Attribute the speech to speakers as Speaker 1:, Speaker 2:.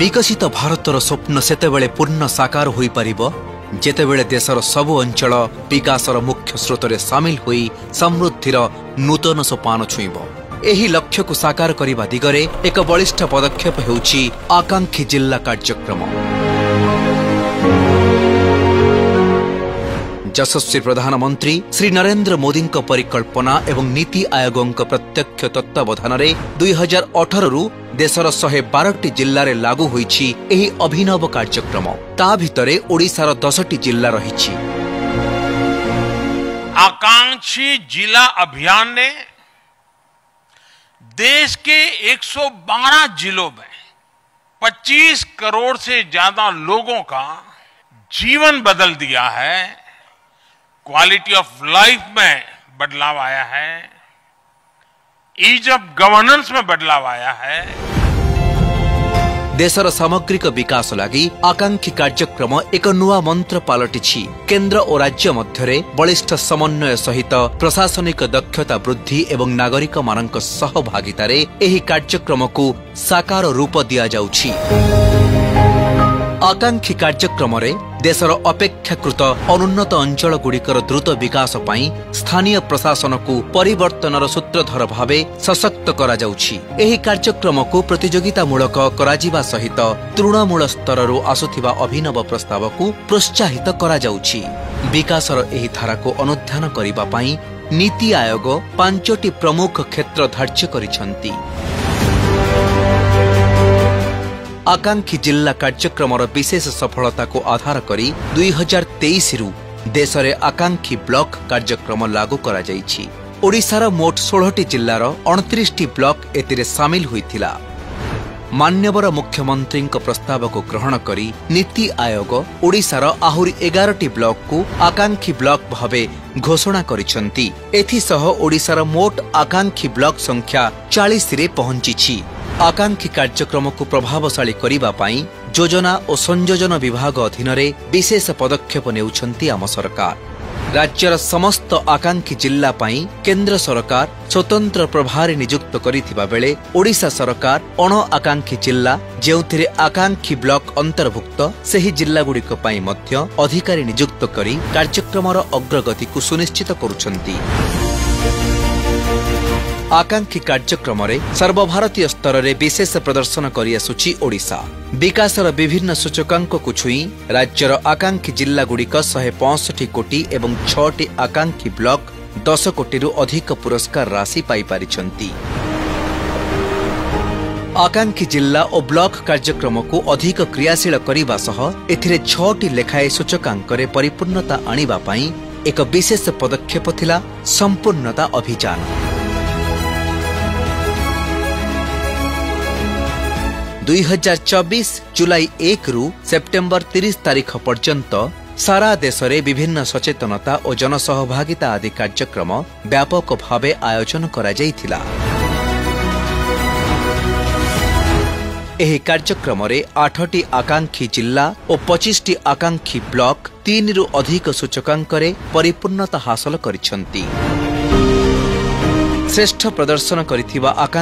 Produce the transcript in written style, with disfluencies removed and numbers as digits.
Speaker 1: विकसित भारतर स्वप्न सेतेबेले पूर्ण साकार होई परिबो जेतेबेले देशर सबु अंचल विकासर मुख्य स्रोतरे सामिल होई समृद्धिर नूतन सोपान छुईबो। एही लक्ष्य को साकार करिबा दिगरे एक बलिष्ठ पदक्षेप हेउची आकांक्षी जिल्ला कार्यक्रम। यशस्वी प्रधानमंत्री श्री नरेंद्र मोदी परिकल्पना एवं नीति आयोग प्रत्यक्ष तत्वावधान 2018 रु देशर 112टी जिल्ला रे लागू होईछि एही अभिनव कार्यक्रम। ता भितरे ओडिशार 10टी जिल्ला रहिछि।
Speaker 2: आकांक्षी जिला अभियान ने देश के 112 जिलों में 25 करोड़ से ज्यादा लोगों का जीवन बदल दिया है। क्वालिटी ऑफ लाइफ में बदलाव आया है, ईज ऑफ गवर्नेंस में बदलाव आया है।
Speaker 1: देशर सामग्रिक विकास लगी आकांक्षी कार्यक्रम एक नुआ मंत्र पलटिछि। केंद्र और राज्य मध्यरे बलिष्ठ समन्वय सहित प्रशासनिक दक्षता वृद्धि एवं नागरिक मानक सहभागितारे एही कार्यक्रम को साकार रूप दिया जाउछि। आकांक्षी कार्यक्रम रे देशर अपेक्षाकृत अनुन्नत अंचल गुड़िकर द्रुत विकास पाई स्थानीय प्रशासन को परिवर्तनर सूत्रधर भावे सशक्त करा जाउछि। एही कार्यक्रम को प्रतियोगितामूलक कराजिबा सहित तृणमूल स्तररू आसुथिबा अभिनव प्रस्ताव को प्रोत्साहित करा जाउछि। विकासर एही धारा को अनुध्यान करिबा पाई नीति आयोग 5टी प्रमुख क्षेत्र धार्य करिसंती। आकांक्षी जिल्ला कार्यक्रम विशेष सफलता को आधार करी 2023 रु देश में आकांक्षी ब्लॉक कार्यक्रम लागू करा जाइछि। ओडिशार मोट 16टी जिल्लार 29टी ब्लॉक एतिरे सामिल होइथिला। मान्यवर मुख्यमंत्री प्रस्ताव को ग्रहण करी नीति आयोग ओडिशार आहुरी 11टी ब्लॉक को आकांक्षी ब्लॉक भावे घोषणा करिसंती। एथिसह ओडिशार मोट आकांक्षी ब्लॉक संख्या 40 रे पहुंचीछि। आकांक्षी कार्यक्रम को प्रभावशाली करिबा पाई योजना और संयोजन विभाग अधीन रे विशेष पदक्षेप नेउछंती आम सरकार। राज्यर समस्त आकांक्षी जिल्ला पाई केंद्र सरकार स्वतंत्र प्रभारी नियुक्त करिथिबा बेले ओडिशा सरकार अण आकांक्षी जिल्ला जेउथिरे आकांक्षी ब्लॉक अंतर्भुक्त सेही जिल्ला गुड़िक पाई मध्य अधिकारी नियुक्त करी कार्यक्रमर अग्रगति को सुनिश्चित करुछंती। आकांक्षी कार्यक्रम रे सर्वभारतीय स्तर रे विशेष प्रदर्शन करि आसुछि ओडिशा। विकासर विभिन्न सूचकांक को छुई राज्यर आकांक्षी जिल्ला गुड़िक 165 कोटी एवं 6टी आकांक्षी ब्लॉक 10 कोटी रु अधिक पुरस्कार राशि पाई पारिछंती। आकांक्षी जिल्ला और ब्लॉक कार्यक्रम को अधिक क्रियाशील करिबा सह एथिरे 6टी लेखाए सूचकांक रे परिपूर्णता आनिबा पाई एक विशेष पदक्षेप थिला संपूर्णता अभियान। 2024 जुलाई 1 रु सेप्टेम्बर 30 तारीख पर्यंत सारा देश रे विभिन्न सचेतनता और जनसहभागिता आदि कार्यक्रम व्यापक भावे आयोजन करा जाइथिला। एही कार्यक्रम रे 8टी आकांक्षी जिल्ला और 25टी आकांक्षी ब्लॉक 3 रु अधिक सूचकांक रे परिपूर्णता हासिल करिसंती। श्रेष्ठ प्रदर्शन करिथिबा आकांक्षी